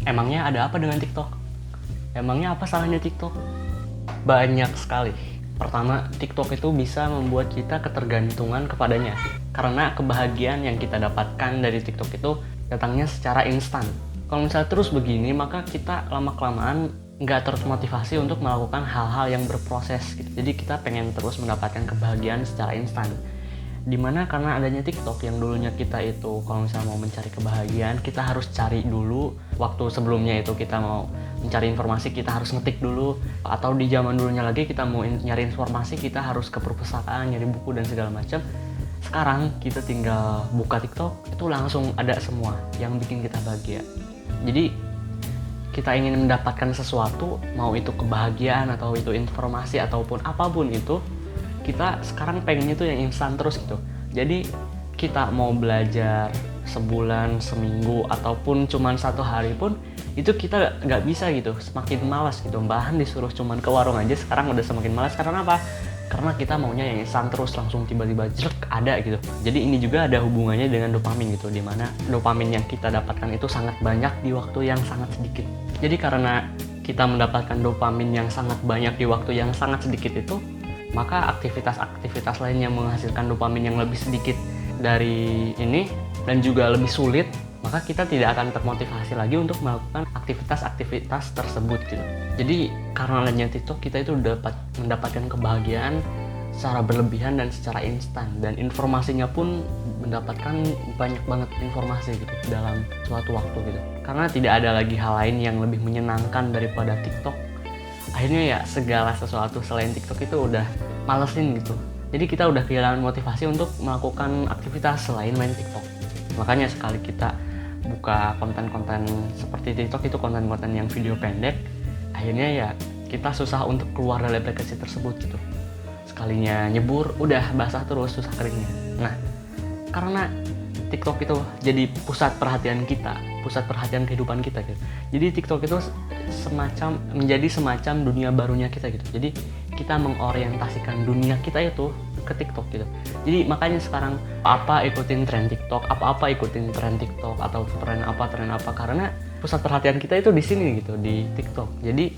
Emangnya ada apa dengan TikTok? Emangnya apa salahnya TikTok? Banyak sekali. Pertama, TikTok itu bisa membuat kita ketergantungan kepadanya. Karena kebahagiaan yang kita dapatkan dari TikTok itu datangnya secara instan. Kalau misalnya terus begini, maka kita lama-kelamaan nggak termotivasi untuk melakukan hal-hal yang berproses gitu. Jadi kita pengen terus mendapatkan kebahagiaan secara instan. Dimana karena adanya TikTok yang dulunya kita itu kalau misalnya mau mencari kebahagiaan, kita harus cari dulu. Waktu sebelumnya itu kita mau mencari informasi, kita harus ngetik dulu. Atau di zaman dulunya lagi kita mau nyari informasi, kita harus ke perpustakaan, nyari buku dan segala macam. Sekarang kita tinggal buka TikTok, itu langsung ada semua yang bikin kita bahagia. Jadi kita ingin mendapatkan sesuatu, mau itu kebahagiaan atau itu informasi ataupun apapun itu, kita sekarang pengennya tuh yang instan terus gitu. Jadi kita mau belajar sebulan, seminggu, ataupun cuman 1 hari pun itu kita nggak bisa gitu, semakin malas gitu. Bahkan disuruh cuman ke warung aja sekarang udah semakin malas. Karena apa? Karena kita maunya yang instan terus, langsung tiba-tiba jerk ada gitu. Jadi ini juga ada hubungannya dengan dopamin gitu, dimana dopamin yang kita dapatkan itu sangat banyak di waktu yang sangat sedikit. Jadi karena kita mendapatkan dopamin yang sangat banyak di waktu yang sangat sedikit itu, maka aktivitas-aktivitas lain yang menghasilkan dopamin yang lebih sedikit dari ini dan juga lebih sulit, maka kita tidak akan termotivasi lagi untuk melakukan aktivitas-aktivitas tersebut gitu. Jadi karena adanya TikTok, kita itu dapat mendapatkan kebahagiaan secara berlebihan dan secara instan, dan informasinya pun mendapatkan banyak banget informasi gitu dalam suatu waktu gitu. Karena tidak ada lagi hal lain yang lebih menyenangkan daripada TikTok, akhirnya ya segala sesuatu selain TikTok itu udah malesin gitu. Jadi kita udah kehilangan motivasi untuk melakukan aktivitas selain main TikTok. Makanya sekali kita buka konten-konten seperti TikTok, itu konten-konten yang video pendek, akhirnya ya kita susah untuk keluar dari aplikasi tersebut gitu. Sekalinya nyebur udah basah terus, susah keringnya. Nah, karena TikTok itu jadi pusat perhatian kita, pusat perhatian kehidupan kita gitu. Jadi TikTok itu menjadi semacam dunia barunya kita gitu. Jadi kita mengorientasikan dunia kita itu ke TikTok gitu. Jadi makanya sekarang ikutin tren TikTok, apa ikutin tren TikTok atau tren apa, karena pusat perhatian kita itu di sini gitu, di TikTok. Jadi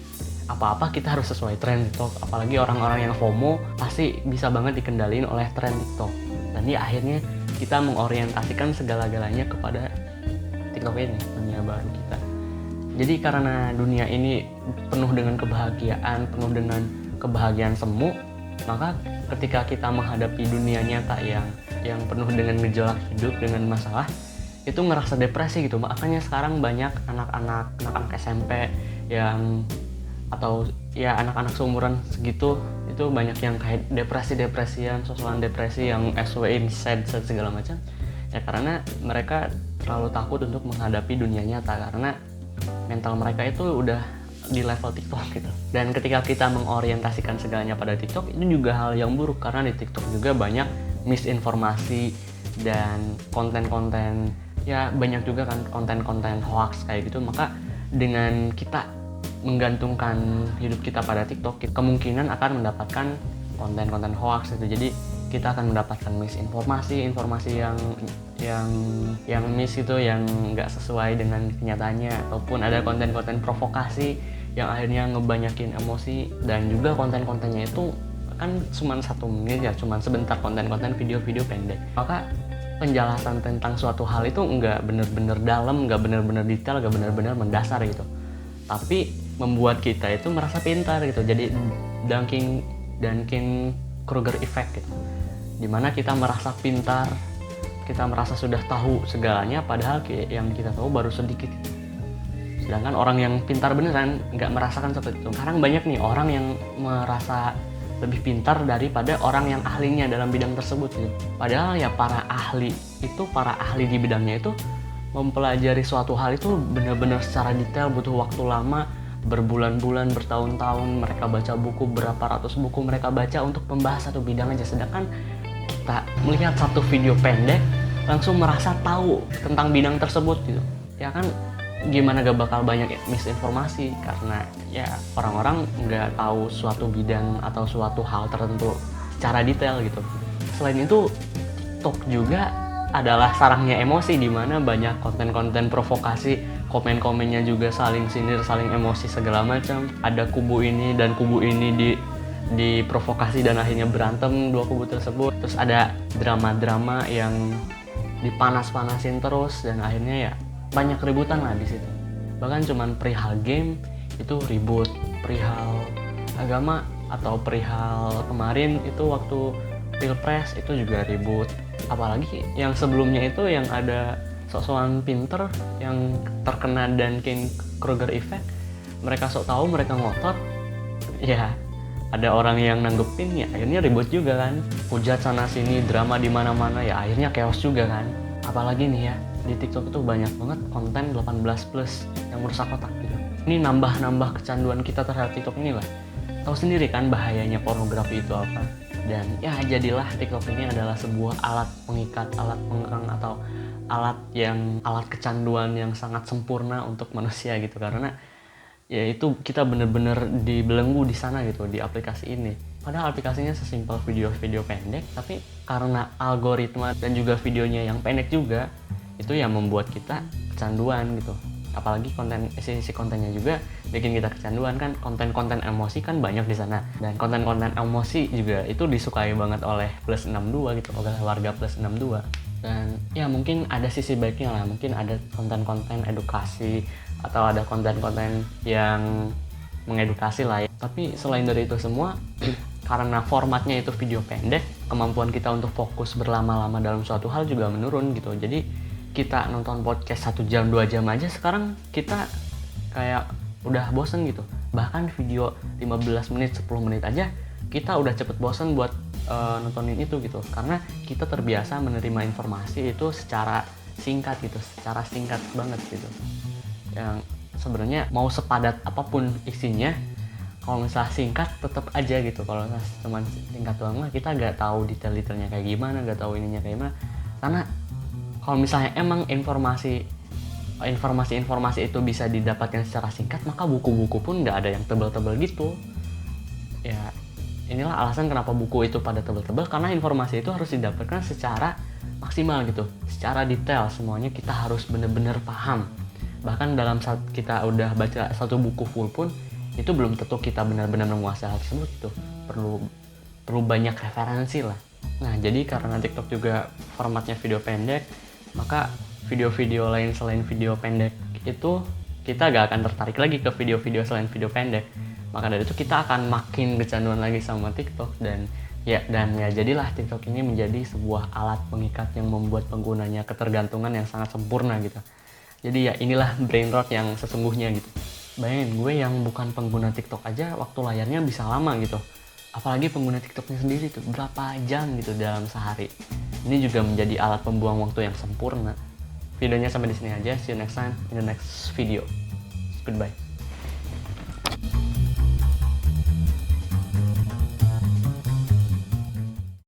apa-apa kita harus sesuai tren TikTok. Apalagi orang-orang yang FOMO pasti bisa banget dikendaliin oleh tren TikTok. Dan ya akhirnya kita mengorientasikan segala-galanya kepada TikTok ini, dunia baru kita. Jadi karena dunia ini penuh dengan kebahagiaan semu, maka ketika kita menghadapi dunia nyata yang penuh dengan gejolak hidup, dengan masalah, itu ngerasa depresi gitu. Makanya sekarang banyak anak-anak SMP atau ya anak-anak seumuran segitu, itu banyak yang kayak depresi-depresian, sosokan depresi yang SW, sad segala macam. Ya karena mereka terlalu takut untuk menghadapi dunia nyata, karena mental mereka itu udah di level TikTok gitu. Dan ketika kita mengorientasikan segalanya pada TikTok, ini juga hal yang buruk, karena di TikTok juga banyak misinformasi dan konten-konten, ya banyak juga kan konten-konten hoax kayak gitu. Maka dengan kita menggantungkan hidup kita pada TikTok, kemungkinan akan mendapatkan konten-konten hoax gitu. Jadi kita akan mendapatkan informasi yang miss itu, yang nggak sesuai dengan kenyataannya, ataupun ada konten-konten provokasi yang akhirnya ngebanyakin emosi. Dan juga konten-kontennya itu kan cuma 1 menit ya, cuma sebentar, konten-konten video-video pendek. Maka penjelasan tentang suatu hal itu nggak bener-bener dalam, nggak bener-bener detail, nggak bener-bener mendasar gitu, tapi membuat kita itu merasa pintar gitu. Jadi Dunning-Kruger effect gitu, dimana kita merasa pintar, kita merasa sudah tahu segalanya, padahal yang kita tahu baru sedikit. Sedangkan orang yang pintar beneran nggak merasakan seperti itu. Sekarang banyak nih orang yang merasa lebih pintar daripada orang yang ahlinya dalam bidang tersebut gitu. Padahal ya para ahli di bidangnya itu mempelajari suatu hal itu benar-benar secara detail, butuh waktu lama, berbulan-bulan, bertahun-tahun. Mereka baca buku, berapa ratus buku mereka baca untuk membahas satu bidang aja. Sedangkan kita melihat satu video pendek langsung merasa tahu tentang bidang tersebut gitu. Ya kan, gimana gak bakal banyak misinformasi, karena ya orang-orang nggak tahu suatu bidang atau suatu hal tertentu secara detail gitu. Selain itu, TikTok juga adalah sarangnya emosi, di mana banyak konten-konten provokasi, komen-komennya juga saling sindir, saling emosi segala macam. Ada kubu ini dan kubu ini diprovokasi dan akhirnya berantem dua kubu tersebut. Terus ada drama-drama yang dipanas-panasin terus dan akhirnya ya banyak keributan lah di situ. Bahkan cuman perihal game itu ribut, perihal agama atau perihal kemarin itu waktu Pilpres itu juga ribut. Apalagi yang sebelumnya itu yang ada sok-sokan pinter yang terkena Dunning-Kruger effect. Mereka sok tahu, mereka ngotot. Ya, ada orang yang nanggepin, ya akhirnya ribut juga kan. Hujat sana sini, drama di mana-mana, ya akhirnya chaos juga kan. Apalagi nih ya, di TikTok itu banyak banget konten 18+ yang merusak otak gitu. Ini nambah kecanduan kita terhadap TikTok ini lah. Tahu sendiri kan bahayanya pornografi itu apa. Dan ya jadilah TikTok ini adalah sebuah alat pengikat, alat pengekang atau alat kecanduan yang sangat sempurna untuk manusia gitu, karena ya itu kita bener-bener dibelenggu di sana gitu di aplikasi ini. Padahal aplikasinya sesimpel video-video pendek, tapi karena algoritma dan juga videonya yang pendek juga itu yang membuat kita kecanduan gitu. Apalagi isi kontennya juga bikin kita kecanduan kan. Konten-konten emosi kan banyak di sana, dan konten-konten emosi juga itu disukai banget oleh plus 62 gitu, oleh warga plus 62. Dan ya mungkin ada sisi baiknya lah, mungkin ada konten-konten edukasi atau ada konten-konten yang mengedukasi lah ya. Tapi selain dari itu semua, karena formatnya itu video pendek, kemampuan kita untuk fokus berlama-lama dalam suatu hal juga menurun gitu. Jadi kita nonton podcast 1 jam 2 jam aja sekarang kita kayak udah bosen gitu. Bahkan video 15 menit 10 menit aja kita udah cepet bosen buat nontonin itu gitu, karena kita terbiasa menerima informasi itu secara singkat gitu, secara singkat banget gitu. Yang sebenarnya mau sepadat apapun isinya, kalau misalnya singkat tetap aja gitu. Kalau cuma singkat doang mah kita nggak tahu detail-detailnya kayak gimana, nggak tahu ininya kayak gimana. Karena kalau misalnya emang informasi itu bisa didapatkan secara singkat, maka buku-buku pun nggak ada yang tebal-tebal gitu. Ya inilah alasan kenapa buku itu pada tebal-tebal, karena informasi itu harus didapatkan secara maksimal gitu, secara detail. Semuanya kita harus benar-benar paham. Bahkan dalam saat kita udah baca satu buku full pun, itu belum tentu kita benar-benar menguasai hal tersebut gitu. Perlu banyak referensi lah. Nah jadi karena TikTok juga formatnya video pendek, maka video-video lain selain video pendek itu kita gak akan tertarik lagi ke video-video selain video pendek. Maka dari itu kita akan makin kecanduan lagi sama TikTok, dan jadilah TikTok ini menjadi sebuah alat pengikat yang membuat penggunanya ketergantungan yang sangat sempurna gitu. Jadi ya inilah brain rot yang sesungguhnya gitu. Bayangin gue yang bukan pengguna TikTok aja waktu layarnya bisa lama gitu. Apalagi pengguna TikToknya sendiri tuh berapa jam gitu dalam sehari. Ini juga menjadi alat pembuang waktu yang sempurna. Videonya sampai di sini aja. See you next time in the next video. Goodbye.